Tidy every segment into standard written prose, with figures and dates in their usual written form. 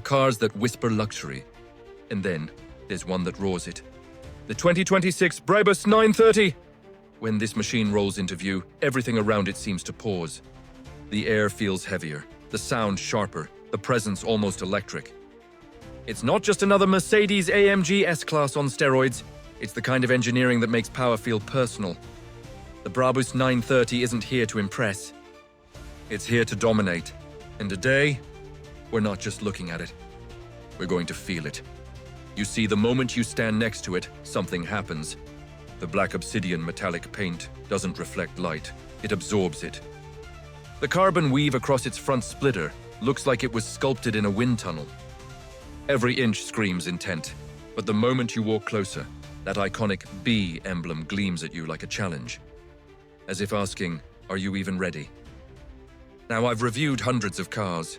cars that whisper luxury, and then there's one that roars it. The 2026 Brabus 930! When this machine rolls into view, everything around it seems to pause. The air feels heavier, the sound sharper, the presence almost electric. It's not just another Mercedes AMG S-Class on steroids, it's the kind of engineering that makes power feel personal. The Brabus 930 isn't here to impress. It's here to dominate. And today, we're not just looking at it. We're going to feel it. You see, the moment you stand next to it, something happens. The black obsidian metallic paint doesn't reflect light, it absorbs it. The carbon weave across its front splitter looks like it was sculpted in a wind tunnel. Every inch screams intent, but the moment you walk closer, that iconic B emblem gleams at you like a challenge, as if asking, are you even ready? Now, I've reviewed hundreds of cars.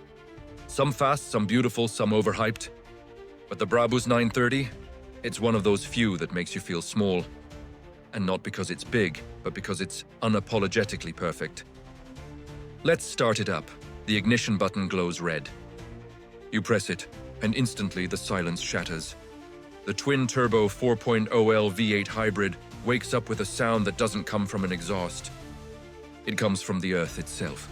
Some fast, some beautiful, some overhyped. But the Brabus 930, it's one of those few that makes you feel small. And not because it's big, but because it's unapologetically perfect. Let's start it up. The ignition button glows red. You press it, and instantly the silence shatters. The twin-turbo 4.0L V8 hybrid wakes up with a sound that doesn't come from an exhaust. It comes from the earth itself.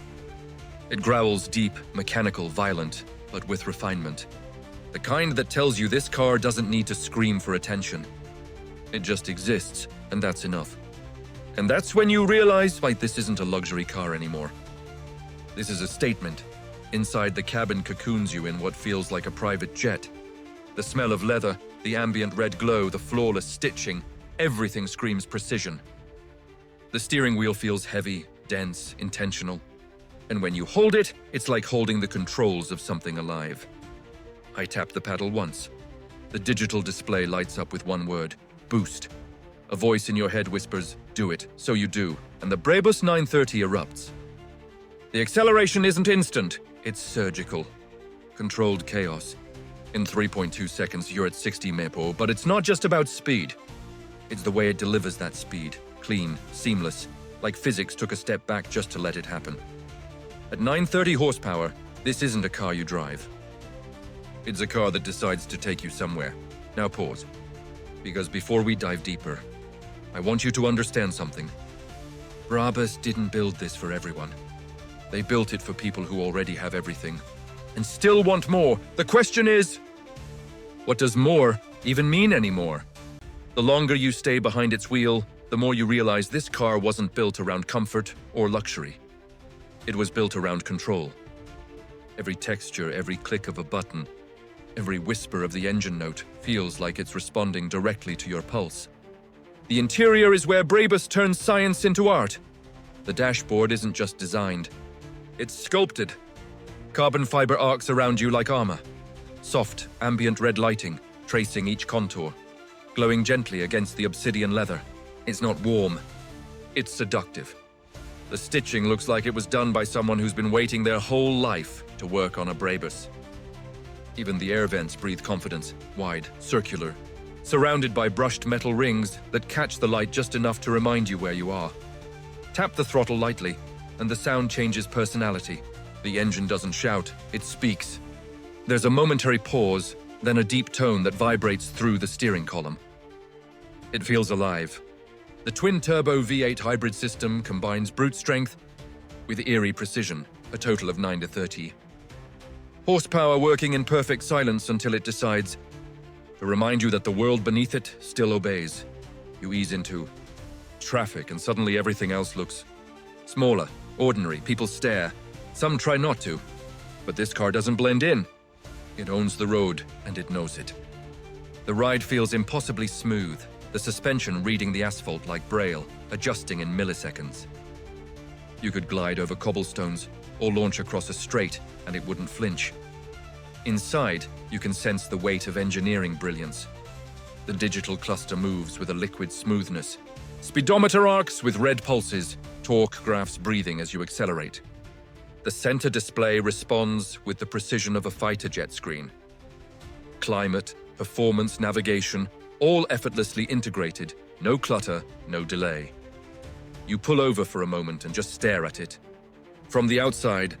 It growls deep, mechanical, violent, but with refinement. The kind that tells you this car doesn't need to scream for attention. It just exists, and that's enough. And that's when you realize, like, this isn't a luxury car anymore. This is a statement. Inside, the cabin cocoons you in what feels like a private jet. The smell of leather, the ambient red glow, the flawless stitching, everything screams precision. The steering wheel feels heavy, dense, intentional. And when you hold it, it's like holding the controls of something alive. I tap the pedal once. The digital display lights up with one word, boost. A voice in your head whispers, do it, so you do, and the Brabus 930 erupts. The acceleration isn't instant, it's surgical. Controlled chaos. In 3.2 seconds, you're at 60 mph, but it's not just about speed. It's the way it delivers that speed, clean, seamless, like physics took a step back just to let it happen. At 930 horsepower, this isn't a car you drive. It's a car that decides to take you somewhere. Now pause. Because before we dive deeper, I want you to understand something. Brabus didn't build this for everyone. They built it for people who already have everything and still want more. The question is, what does more even mean anymore? The longer you stay behind its wheel, the more you realize this car wasn't built around comfort or luxury. It was built around control. Every texture, every click of a button, every whisper of the engine note feels like it's responding directly to your pulse. The interior is where Brabus turns science into art. The dashboard isn't just designed, it's sculpted. Carbon fiber arcs around you like armor. Soft, ambient red lighting, tracing each contour, glowing gently against the obsidian leather. It's not warm, it's seductive. The stitching looks like it was done by someone who's been waiting their whole life to work on a Brabus. Even the air vents breathe confidence, wide, circular, surrounded by brushed metal rings that catch the light just enough to remind you where you are. Tap the throttle lightly, and the sound changes personality. The engine doesn't shout, it speaks. There's a momentary pause, then a deep tone that vibrates through the steering column. It feels alive. The twin-turbo V8 hybrid system combines brute strength with eerie precision, a total of 9 to 30. Horsepower working in perfect silence until it decides to remind you that the world beneath it still obeys. You ease into traffic and suddenly everything else looks smaller, ordinary. People stare. Some try not to. But this car doesn't blend in. It owns the road and it knows it. The ride feels impossibly smooth, the suspension reading the asphalt like braille, adjusting in milliseconds. You could glide over cobblestones or launch across a straight and it wouldn't flinch. Inside, you can sense the weight of engineering brilliance. The digital cluster moves with a liquid smoothness. Speedometer arcs with red pulses, torque graphs breathing as you accelerate. The center display responds with the precision of a fighter jet screen. Climate, performance, navigation, all effortlessly integrated, no clutter, no delay. You pull over for a moment and just stare at it. From the outside,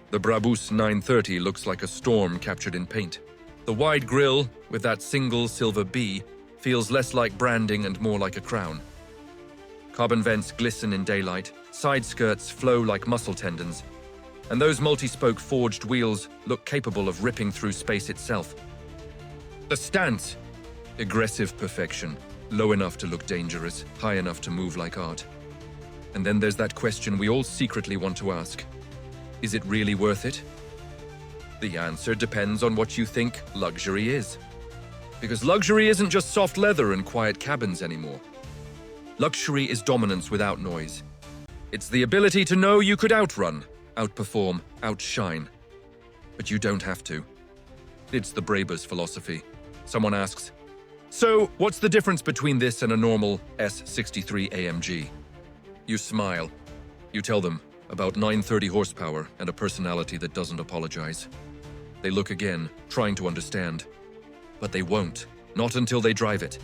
The Brabus 930 looks like a storm captured in paint. The wide grille, with that single silver B, feels less like branding and more like a crown. Carbon vents glisten in daylight, side skirts flow like muscle tendons, and those multi-spoke forged wheels look capable of ripping through space itself. The stance! Aggressive perfection, low enough to look dangerous, high enough to move like art. And then there's that question we all secretly want to ask. Is it really worth it? The answer depends on what you think luxury is. Because luxury isn't just soft leather and quiet cabins anymore. Luxury is dominance without noise. It's the ability to know you could outrun, outperform, outshine. But you don't have to. It's the Brabus philosophy. Someone asks, so what's the difference between this and a normal S63 AMG? You smile. You tell them about 930 horsepower and a personality that doesn't apologize. They look again, trying to understand. But they won't, not until they drive it.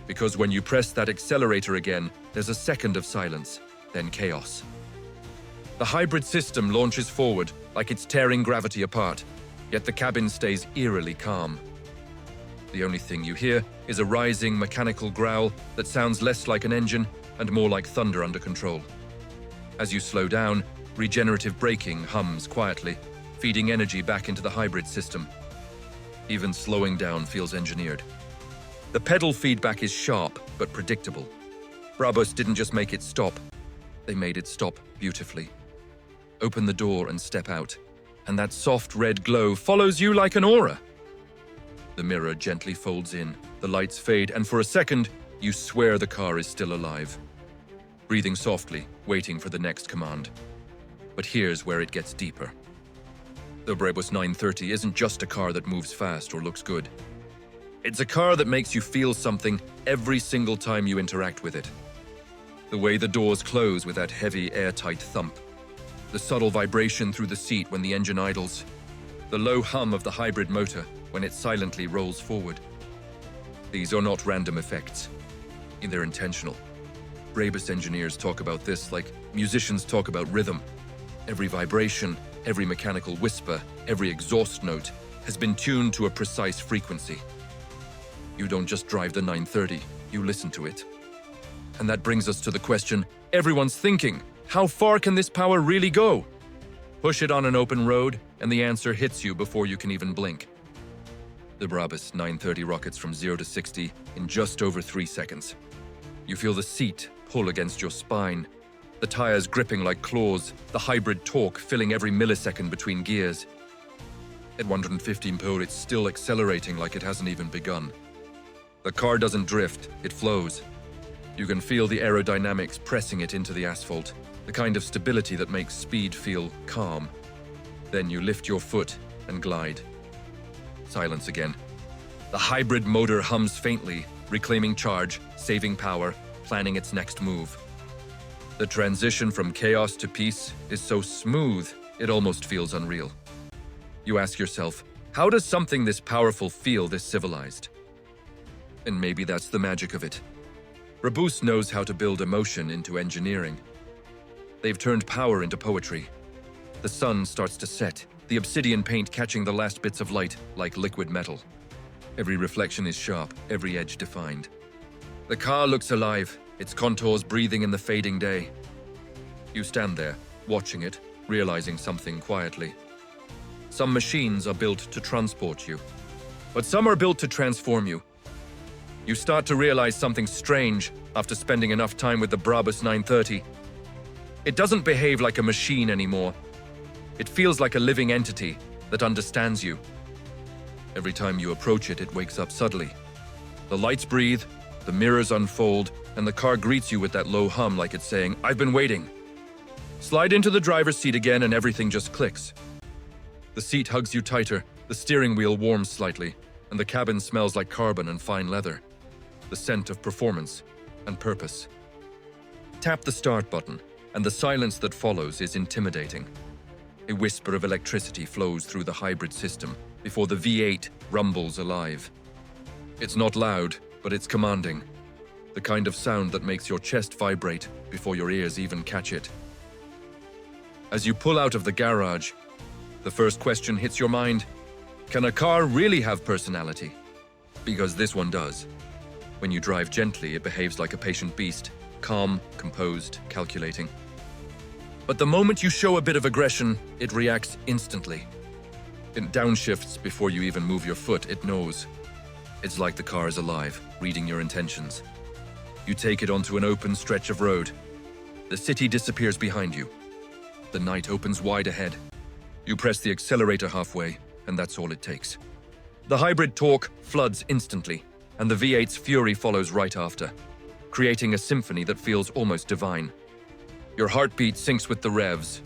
Because when you press that accelerator again, there's a second of silence, then chaos. The hybrid system launches forward like it's tearing gravity apart, yet the cabin stays eerily calm. The only thing you hear is a rising mechanical growl that sounds less like an engine and more like thunder under control. As you slow down, regenerative braking hums quietly, feeding energy back into the hybrid system. Even slowing down feels engineered. The pedal feedback is sharp but predictable. Brabus didn't just make it stop, they made it stop beautifully. Open the door and step out, and that soft red glow follows you like an aura. The mirror gently folds in, the lights fade, and for a second, you swear the car is still alive. Breathing softly, waiting for the next command. But here's where it gets deeper. The Brabus 930 isn't just a car that moves fast or looks good. It's a car that makes you feel something every single time you interact with it. The way the doors close with that heavy, airtight thump. The subtle vibration through the seat when the engine idles. The low hum of the hybrid motor when it silently rolls forward. These are not random effects. They're intentional. Brabus engineers talk about this like musicians talk about rhythm. Every vibration, every mechanical whisper, every exhaust note has been tuned to a precise frequency. You don't just drive the 930, you listen to it. And that brings us to the question everyone's thinking, how far can this power really go? Push it on an open road, and the answer hits you before you can even blink. The Brabus 930 rockets from 0 to 60 in just over 3 seconds. You feel the seat pull against your spine, the tires gripping like claws, the hybrid torque filling every millisecond between gears. At 115 mph, it's still accelerating like it hasn't even begun. The car doesn't drift, it flows. You can feel the aerodynamics pressing it into the asphalt, the kind of stability that makes speed feel calm. Then you lift your foot and glide. Silence again. The hybrid motor hums faintly, reclaiming charge, saving power, planning its next move. The transition from chaos to peace is so smooth, it almost feels unreal. You ask yourself, how does something this powerful feel this civilized? And maybe that's the magic of it. Brabus knows how to build emotion into engineering. They've turned power into poetry. The sun starts to set, the obsidian paint catching the last bits of light like liquid metal. Every reflection is sharp, every edge defined. The car looks alive, its contours breathing in the fading day. You stand there, watching it, realizing something quietly. Some machines are built to transport you, but some are built to transform you. You start to realize something strange after spending enough time with the Brabus 930. It doesn't behave like a machine anymore. It feels like a living entity that understands you. Every time you approach it, it wakes up subtly. The lights breathe, the mirrors unfold, and the car greets you with that low hum like it's saying, "I've been waiting." Slide into the driver's seat again and everything just clicks. The seat hugs you tighter, the steering wheel warms slightly, and the cabin smells like carbon and fine leather. The scent of performance and purpose. Tap the start button, and the silence that follows is intimidating. A whisper of electricity flows through the hybrid system before the V8 rumbles alive. It's not loud, but it's commanding. The kind of sound that makes your chest vibrate before your ears even catch it. As you pull out of the garage, The first question hits your mind. Can a car really have personality? Because this one does. When you drive gently, it behaves like a patient beast, calm, composed, calculating. But the moment you show a bit of aggression, it reacts instantly. It downshifts before you even move your foot, it knows. It's like the car is alive, reading your intentions. You take it onto an open stretch of road. The city disappears behind you. The night opens wide ahead. You press the accelerator halfway, and that's all it takes. The hybrid torque floods instantly, and the V8's fury follows right after, creating a symphony that feels almost divine. Your heartbeat syncs with the revs.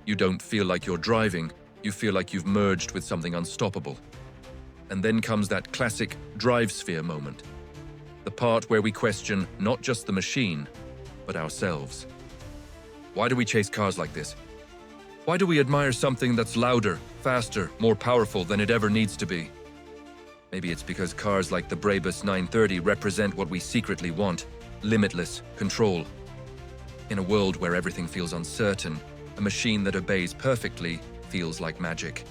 You don't feel like you're driving, you feel like you've merged with something unstoppable. And then comes that classic DriveSphere moment. The part where we question not just the machine, but ourselves. Why do we chase cars like this? Why do we admire something that's louder, faster, more powerful than it ever needs to be? Maybe it's because cars like the Brabus 930 represent what we secretly want: limitless control. In a world where everything feels uncertain, a machine that obeys perfectly feels like magic.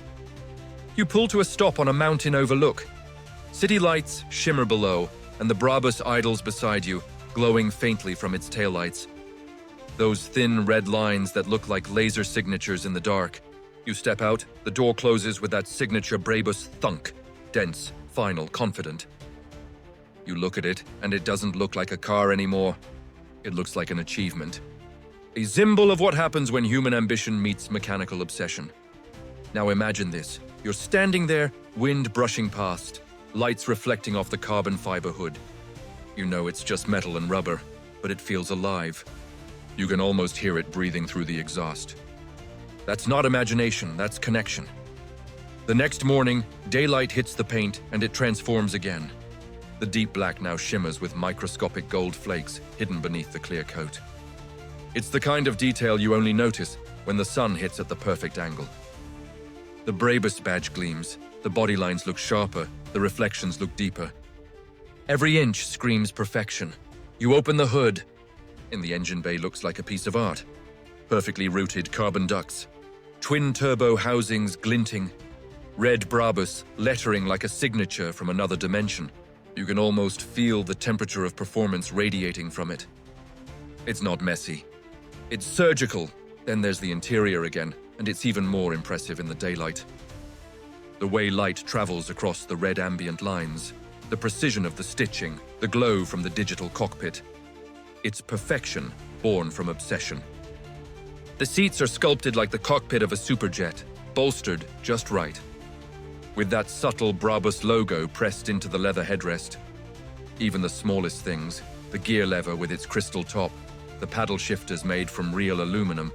You pull to a stop on a mountain overlook. City lights shimmer below, and the Brabus idles beside you, glowing faintly from its taillights. Those thin red lines that look like laser signatures in the dark. You step out, the door closes with that signature Brabus thunk, dense, final, confident. You look at it, and it doesn't look like a car anymore. It looks like an achievement. A symbol of what happens when human ambition meets mechanical obsession. Now imagine this. You're standing there, wind brushing past, lights reflecting off the carbon fiber hood. You know it's just metal and rubber, but it feels alive. You can almost hear it breathing through the exhaust. That's not imagination, that's connection. The next morning, daylight hits the paint and it transforms again. The deep black now shimmers with microscopic gold flakes hidden beneath the clear coat. It's the kind of detail you only notice when the sun hits at the perfect angle. The Brabus badge gleams, the body lines look sharper, the reflections look deeper. Every inch screams perfection. You open the hood, and the engine bay looks like a piece of art. Perfectly routed carbon ducts, twin turbo housings glinting, red Brabus lettering like a signature from another dimension. You can almost feel the temperature of performance radiating from it. It's not messy. It's surgical. Then there's the interior again, and it's even more impressive in the daylight. The way light travels across the red ambient lines, the precision of the stitching, the glow from the digital cockpit. It's perfection, born from obsession. The seats are sculpted like the cockpit of a superjet, bolstered just right. With that subtle Brabus logo pressed into the leather headrest. Even the smallest things, the gear lever with its crystal top, the paddle shifters made from real aluminum,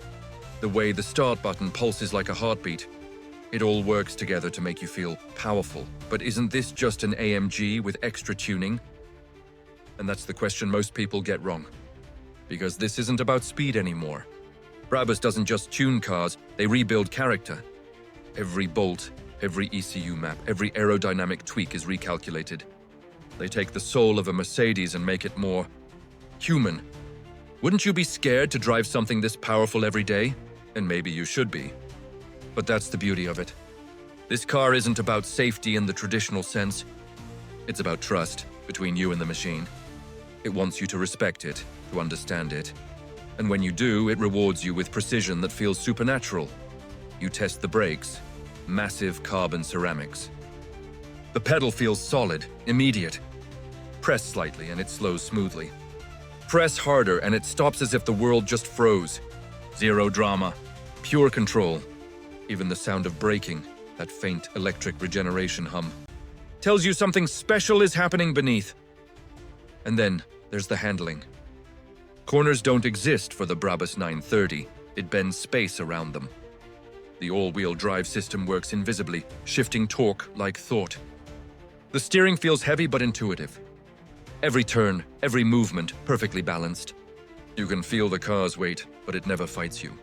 the way the start button pulses like a heartbeat, it all works together to make you feel powerful. But isn't this just an AMG with extra tuning? And that's the question most people get wrong. Because this isn't about speed anymore. Brabus doesn't just tune cars, they rebuild character. Every bolt, every ECU map, every aerodynamic tweak is recalculated. They take the soul of a Mercedes and make it more human. Wouldn't you be scared to drive something this powerful every day? And maybe you should be. But that's the beauty of it. This car isn't about safety in the traditional sense. It's about trust between you and the machine. It wants you to respect it, to understand it. And when you do, it rewards you with precision that feels supernatural. You test the brakes, massive carbon ceramics. The pedal feels solid, immediate. Press slightly and it slows smoothly. Press harder and it stops as if the world just froze. Zero drama, pure control. Even the sound of braking, that faint electric regeneration hum, tells you something special is happening beneath. And then there's the handling. Corners don't exist for the Brabus 930, it bends space around them. The all-wheel drive system works invisibly, shifting torque like thought. The steering feels heavy but intuitive. Every turn, every movement, perfectly balanced. You can feel the car's weight, but it never fights you.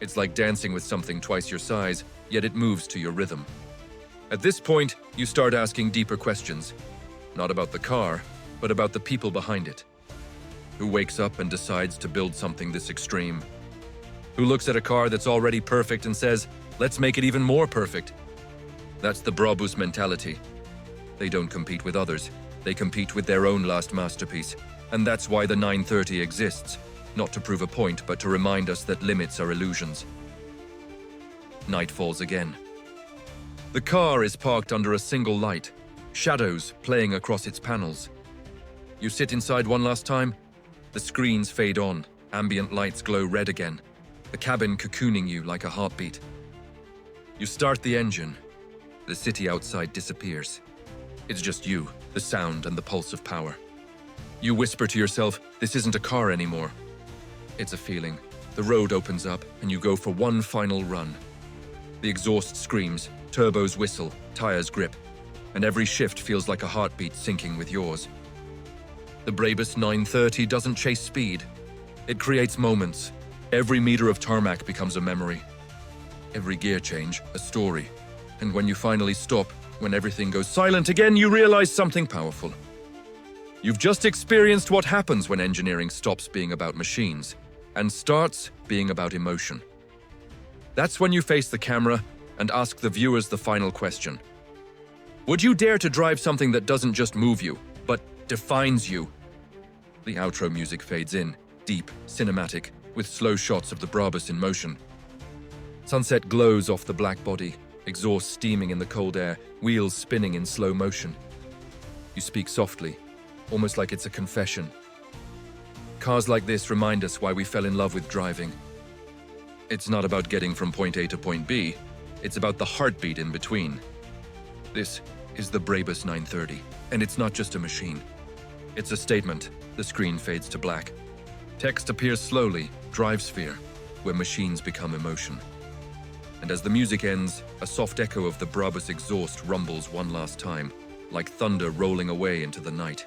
It's like dancing with something twice your size, yet it moves to your rhythm. At this point, you start asking deeper questions. Not about the car, but about the people behind it. Who wakes up and decides to build something this extreme? Who looks at a car that's already perfect and says, Let's make it even more perfect. That's the Brabus mentality. They don't compete with others. They compete with their own last masterpiece. And that's why the 930 exists. Not to prove a point, but to remind us that limits are illusions. Night falls again. The car is parked under a single light, shadows playing across its panels. You sit inside one last time. The screens fade on, ambient lights glow red again, the cabin cocooning you like a heartbeat. You start the engine. The city outside disappears. It's just you, the sound and the pulse of power. You whisper to yourself, this isn't a car anymore. It's a feeling. The road opens up and you go for one final run. The exhaust screams, turbos whistle, tires grip, and every shift feels like a heartbeat syncing with yours. The Brabus 930 doesn't chase speed. It creates moments. Every meter of tarmac becomes a memory. Every gear change, a story. And when you finally stop, when everything goes silent again, you realize something powerful. You've just experienced what happens when engineering stops being about machines and starts being about emotion. That's when you face the camera and ask the viewers the final question. Would you dare to drive something that doesn't just move you, but defines you? The outro music fades in, deep, cinematic, with slow shots of the Brabus in motion. Sunset glows off the black body, exhaust steaming in the cold air, wheels spinning in slow motion. You speak softly, almost like it's a confession. Cars like this remind us why we fell in love with driving. It's not about getting from point A to point B, it's about the heartbeat in between. This is the Brabus 930, and it's not just a machine. It's a statement. The screen fades to black. Text appears slowly, DriveSphere, where machines become emotion. And as the music ends, a soft echo of the Brabus exhaust rumbles one last time, like thunder rolling away into the night.